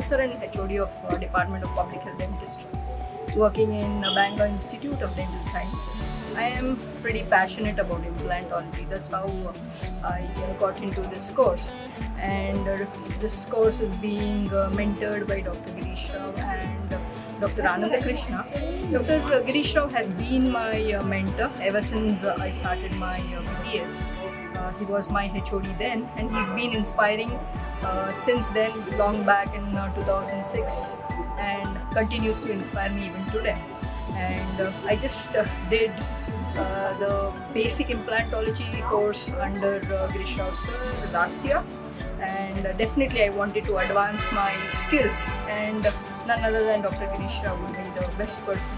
Professor and HOD of Department of Public Health Dentistry, working in Bangalore Institute of Dental Sciences. I am pretty passionate about implantology. That's how I got into this course. And this course is being mentored by Dr. Girish Rao and Dr. Ananda Krishna. Dr. Girish Rao has been my mentor ever since I started my BBS. He was my HOD then, and he's been inspiring since then, long back in 2006, and continues to inspire me even today. And I just did the basic implantology course under Girish Rao sir last year, and definitely I wanted to advance my skills, and none other than Dr. Girish Rao would be the best person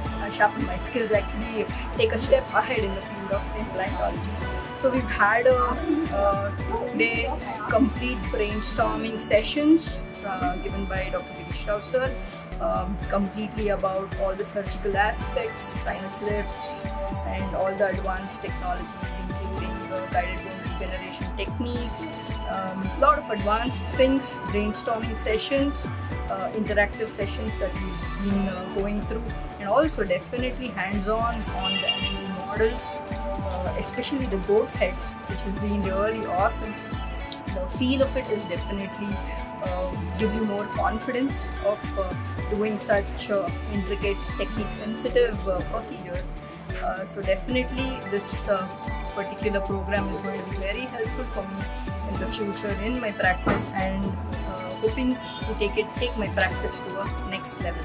to sharpen my skills, actually take a step ahead in the field of implantology. So we've had a 2-day complete brainstorming sessions given by Dr. Girish Rao sir, completely about all the surgical aspects, sinus lifts, and all the advanced technologies, including guided bone regeneration techniques, lot of advanced things, brainstorming sessions, interactive sessions that we've been going through, and also definitely hands-on on the animal models, especially the goat heads, which has been really awesome. The feel of it is definitely gives you more confidence of doing such intricate, technique-sensitive procedures. So definitely this particular program is going to be very helpful for me in the future in my practice, and hoping to take my practice to a next level.